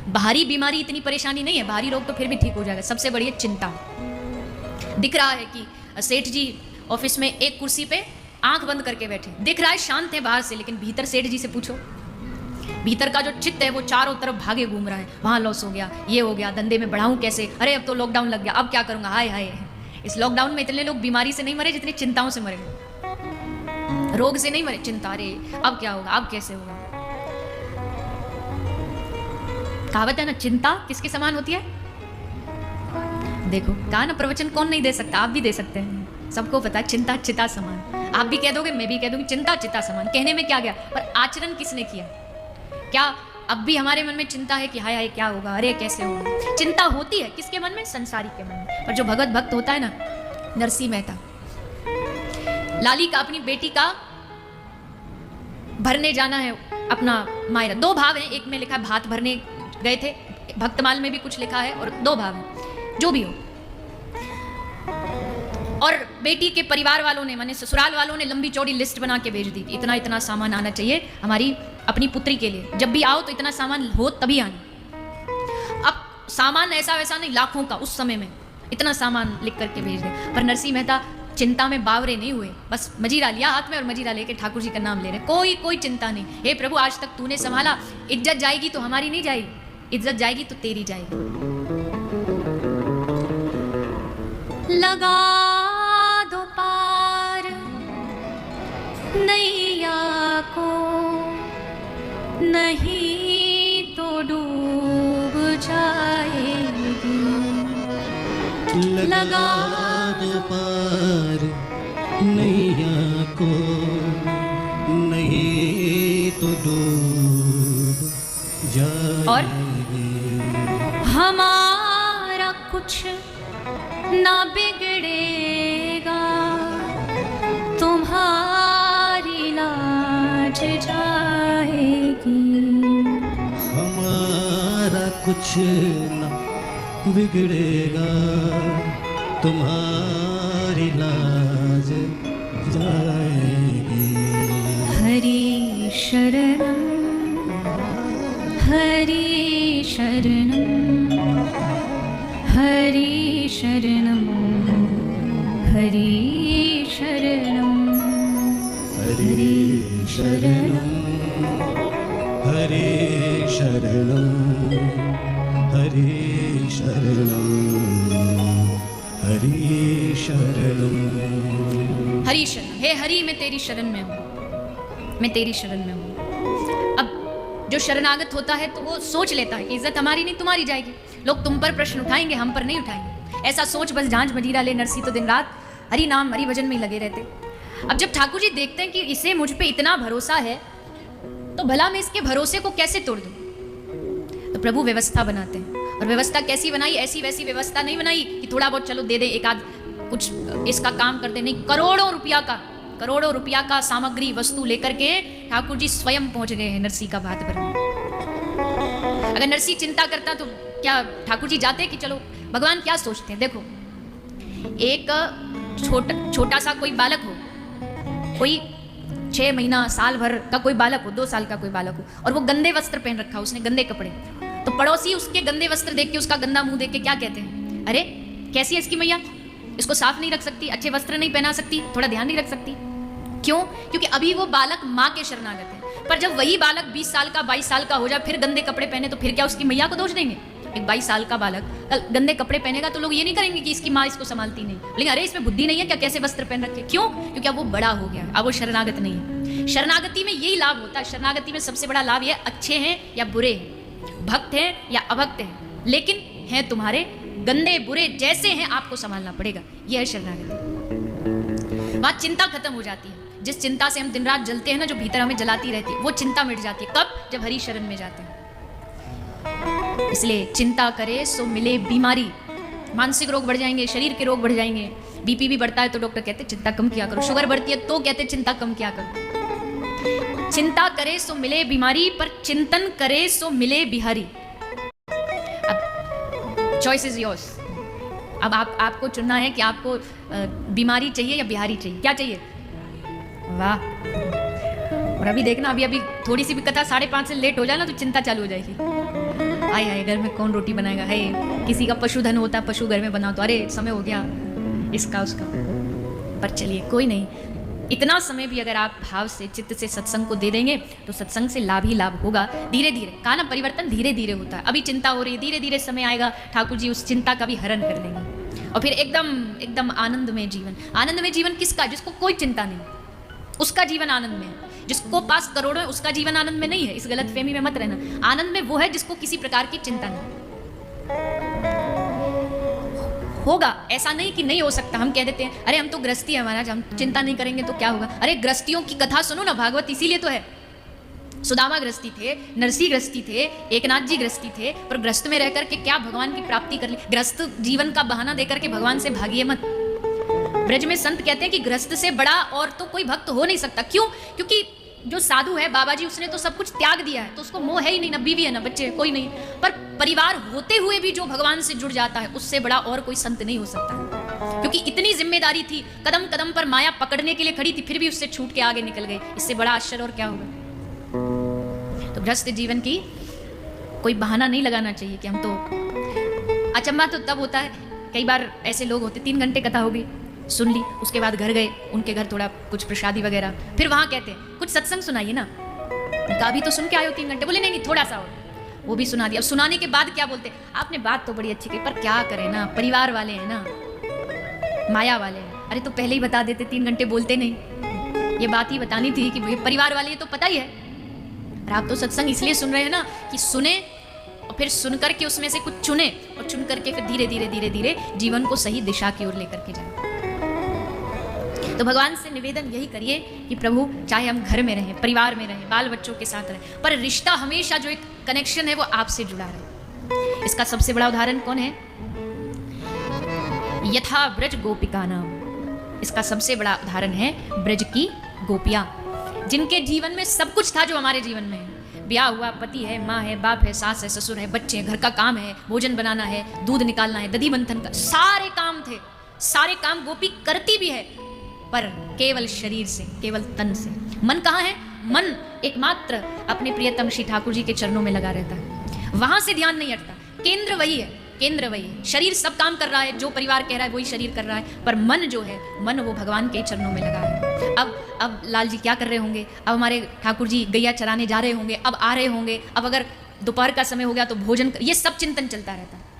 बाहरी बीमारी इतनी परेशानी नहीं है, बाहरी रोग तो फिर भी ठीक हो जाएगा, सबसे बड़ी है चिंता। दिख रहा है कि सेठ जी ऑफिस में एक कुर्सी पे आंख बंद करके बैठे, दिख रहा है शांत है बाहर से, लेकिन भीतर सेठ जी से पूछो, भीतर का जो चित्त है वो चारों तरफ भागे घूम रहा है, वहां लॉस हो गया, ये हो गया, धंधे में बढ़ाऊं कैसे, अरे अब तो लॉकडाउन लग गया, अब क्या करूंगा, हाय हाय। इस लॉकडाउन में इतने लोग बीमारी से नहीं मरे जितनी चिंताओं से मरे, रोग से नहीं मरे, चिंता, अरे अब क्या होगा, अब कैसे होगा। कहावत है ना, चिंता किसके समान होती है। देखो कहा ना, प्रवचन कौन नहीं दे सकता, आप भी दे सकते हैं, सबको पता है चिंता चिता समान। आप भी कह दोगे, मैं भी कह दूंगी, चिंता चिता समान। कहने में क्या गया, पर आचरण किसने किया। क्या अब भी हमारे मन में चिंता है कि हाय हाय क्या होगा, अरे कैसे होगा। चिंता होती है किसके मन में, संसारी के मन में। पर जो भगवत भक्त होता है ना, नरसिंह मेहता, लाली का अपनी बेटी का भरने जाना है अपना मायरा, दो भाव हैं, एक में लिखा है भात भरने गए थे, भक्तमाल में भी कुछ लिखा है, और दो भाव हैं, जो भी हो। और बेटी के परिवार वालों ने, माने ससुराल वालों ने लंबी चौड़ी लिस्ट बना के भेज दी, इतना इतना सामान आना चाहिए हमारी अपनी पुत्री के लिए, जब भी आओ तो इतना सामान हो तभी आना। अब सामान ऐसा वैसा नहीं, लाखों का उस समय में इतना सामान लिख करके भेज दे। पर नरसिंह मेहता चिंता में बावरे नहीं हुए, बस मजीरा लिया हाथ में और मजीरा लेके ठाकुर जी का नाम ले रहे, कोई चिंता नहीं। हे प्रभु आज तक तूने संभाला, इज्जत जाएगी तो हमारी नहीं जाएगी, इज्जत जाएगी तो तेरी जाएगी। लगा दो पार नैया को, नहीं तो डूब जाएगी। लगा दो पार नैया को, नहीं तो डूब जाएगी। और हमारा कुछ ना बिगड़ेगा, तुम्हारी लाज जाएगी। हमारा कुछ ना बिगड़ेगा, तुम्हारी लाज जाएगी। हरि शरणम हरि शरणम हरि शरणम हरि शरणम हरि शरणम हरि शरणम हरि शरणम हरि शरणम। हरि शरण, हे हरि मैं तेरी शरण में हूँ, मैं तेरी शरण में हूँ। अब जो शरणागत होता है तो वो सोच लेता है कि इज्जत हमारी नहीं तुम्हारी जाएगी, लोग तुम पर प्रश्न उठाएंगे, हम पर नहीं उठाएंगे। ऐसा सोच बस झांझ मजीरा ले नरसी तो दिन रात हरि नाम हरि भजन में ही लगे रहते। अब जब ठाकुर जी देखते हैं कि इसे मुझ पे इतना भरोसा है, तो भला मैं इसके भरोसे को कैसे तोड़ दूं, तो प्रभु व्यवस्था बनाते हैं। और व्यवस्था कैसी बनाई, ऐसी वैसी व्यवस्था नहीं बनाई कि थोड़ा बहुत चलो दे दे, एक आध कुछ इसका काम कर दे, नहीं, करोड़ों रुपया का सामग्री वस्तु लेकर के ठाकुर जी स्वयं पहुंच गए हैं नरसी का भात भरने। अगर नरसी चिंता करता तो क्या ठाकुर जी जाते कि चलो, भगवान क्या सोचते हैं, देखो एक छोटा सा कोई बालक हो, कोई 6 महीना साल भर का कोई बालक हो, 2 साल का कोई बालक हो, और वो गंदे वस्त्र पहन रखा, उसने गंदे कपड़े, तो पड़ोसी उसके गंदे वस्त्र देख के, उसका गंदा मुंह देख के क्या कहते हैं, अरे कैसी है इसकी मैया, इसको साफ नहीं रख सकती, अच्छे वस्त्र नहीं पहना सकती, थोड़ा ध्यान नहीं रख सकती। क्यों? क्योंकि अभी वो बालक माँ के शरणागत है। पर जब वही बालक 20 साल का 22 साल का हो जाए, फिर गंदे कपड़े पहने, तो फिर क्या उसकी मैया को दोष देंगे? एक 22 साल का बालक कल गंदे कपड़े पहनेगा तो लोग ये नहीं करेंगे कि इसकी माँ इसको संभालती नहीं, लेकिन अरे इसमें बुद्धि नहीं है क्या, कैसे वस्त्र पहन रखे। क्यों? क्योंकि अब वो बड़ा हो गया, अब वो शरणागत नहीं है। शरणागति में यही लाभ होता है, शरणागति में सबसे बड़ा लाभ यह, अच्छे हैं या बुरे हैं, भक्त हैं या अभक्त हैं, लेकिन हैं तुम्हारे, गंदे बुरे जैसे हैं आपको संभालना पड़ेगा। यह है शरणागति। वहां चिंता खत्म हो जाती है। जिस चिंता से हम दिन रात जलते हैं ना, जो भीतर हमें जलाती रहती है, वो चिंता मिट जाती है। कब? जब हरि शरण में जाते हैं। इसलिए चिंता करे सो मिले बीमारी, मानसिक रोग बढ़ जाएंगे, शरीर के रोग बढ़ जाएंगे, बीपी भी बढ़ता है तो डॉक्टर कहते हैं चिंता कम किया करो, शुगर बढ़ती है तो कहते हैं चिंता कम किया करो। चिंता करे सो मिले बीमारी, पर चिंतन करे सो मिले बिहारी। अब चॉइस इज योर्स। अब आपको चुनना है कि आपको बीमारी चाहिए या बिहारी चाहिए, क्या चाहिए। वाह। और अभी देखना, अभी थोड़ी सी भी कथा 5:30 से लेट हो जाए ना तो चिंता चालू हो जाएगी। हाय हाय घर में कौन रोटी बनाएगा, है किसी का पशुधन होता, पशु घर में बनाओ तो अरे समय हो गया इसका उसका। पर चलिए कोई नहीं, इतना समय भी अगर आप भाव से चित्त से सत्संग को दे देंगे तो सत्संग से लाभ ही लाभ होगा। धीरे धीरे का ना परिवर्तन धीरे धीरे होता है। अभी चिंता हो रही है, धीरे धीरे समय आएगा ठाकुर जी उस चिंता का भी हरण कर देंगे और फिर एकदम एकदम आनंद में जीवन। आनंद में जीवन किसका? जिसको कोई चिंता नहीं, उसका जीवन आनंद में है। जिसको पास करोड़ों है उसका जीवन आनंद में नहीं है, इस गलत फहमी में मत रहना। आनंद में वो है जिसको किसी प्रकार की चिंता नहीं होगा। ऐसा नहीं कि नहीं हो सकता। हम कह देते हैं अरे हम तो गृहस्थी है महाराज, हम चिंता नहीं करेंगे तो क्या होगा। अरे गृहस्थियों की कथा सुनो ना, भागवत इसीलिए तो है। सुदामा गृहस्थी थे, नरसिंह गृहस्थी थे, एकनाथ जी गृहस्थी थे, पर गृहस्थ में रह करके क्या भगवान की प्राप्ति कर ली। गृहस्थ जीवन का बहाना देकर के भगवान से भागिए मत। ब्रज में संत कहते हैं कि गृहस्थ से बड़ा और तो कोई भक्त हो नहीं सकता। क्यों? क्योंकि जो साधु है बाबा जी, उसने तो सब कुछ त्याग दिया है, तो उसको मोह है ही नहीं, ना बीवी है ना बच्चे, कोई नहीं। पर परिवार होते हुए भी जो भगवान से जुड़ जाता है उससे बड़ा और कोई संत नहीं हो सकता है। क्योंकि इतनी जिम्मेदारी थी, कदम कदम पर माया पकड़ने के लिए खड़ी थी, फिर भी उससे छूट के आगे निकल गए। इससे बड़ा आश्चर्य और क्या होगा। तो गृहस्थ जीवन की कोई बहाना नहीं लगाना चाहिए कि हम तो। अचंभा तो तब होता है, कई बार ऐसे लोग होते 3 घंटे कथा होगी, सुन ली, उसके बाद घर गए, उनके घर थोड़ा कुछ प्रसादी वगैरह, फिर वहां कहते हैं कुछ सत्संग सुनाइए ना। अभी तो सुन के आए हो 3 घंटे, बोले नहीं नहीं थोड़ा सा और, वो भी सुना दिया। अब सुनाने के बाद क्या बोलते, आपने बात तो बड़ी अच्छी कही पर क्या करें ना, परिवार वाले हैं ना, माया वाले हैं। अरे तो पहले ही बता देते, 3 घंटे बोलते नहीं, ये बात ही बतानी थी कि परिवार वाले हैं तो पता ही है। और आप तो सत्संग इसलिए सुन रहे हैं ना कि सुने और फिर सुन करके उसमें से कुछ चुने और चुन करके फिर धीरे धीरे धीरे धीरे जीवन को सही दिशा की ओर लेकर के जाए। तो भगवान से निवेदन यही करिए कि प्रभु चाहे हम घर में रहें, परिवार में रहें, बाल बच्चों के साथ रहें, पर रिश्ता हमेशा जो एक कनेक्शन है वो आपसे जुड़ा रहे। इसका सबसे बड़ा उदाहरण कौन है? यथा ब्रज गोपिका नाम। इसका सबसे बड़ा उदाहरण है ब्रज की गोपियां, जिनके जीवन में सब कुछ था जो हमारे जीवन में है। ब्याह हुआ, पति है, माँ है, बाप है, सास है, ससुर है, बच्चे हैं, घर का काम है, भोजन बनाना है, दूध निकालना है, दधी मंथन का, सारे काम थे। सारे काम गोपी करती भी है, पर केवल शरीर से, केवल तन से। मन कहाँ है? मन एकमात्र अपने प्रियतम श्री ठाकुर जी के चरणों में लगा रहता है, वहां से ध्यान नहीं हटता। केंद्र वही है, केंद्र वही है। शरीर सब काम कर रहा है, जो परिवार कह रहा है वही शरीर कर रहा है, पर मन जो है, मन वो भगवान के चरणों में लगा है। अब लाल जी क्या कर रहे होंगे? अब हमारे ठाकुर जी गैया चराने जा रहे होंगे, अब आ रहे होंगे, अब अगर दोपहर का समय हो गया तो भोजन, ये सब चिंतन चलता रहता है।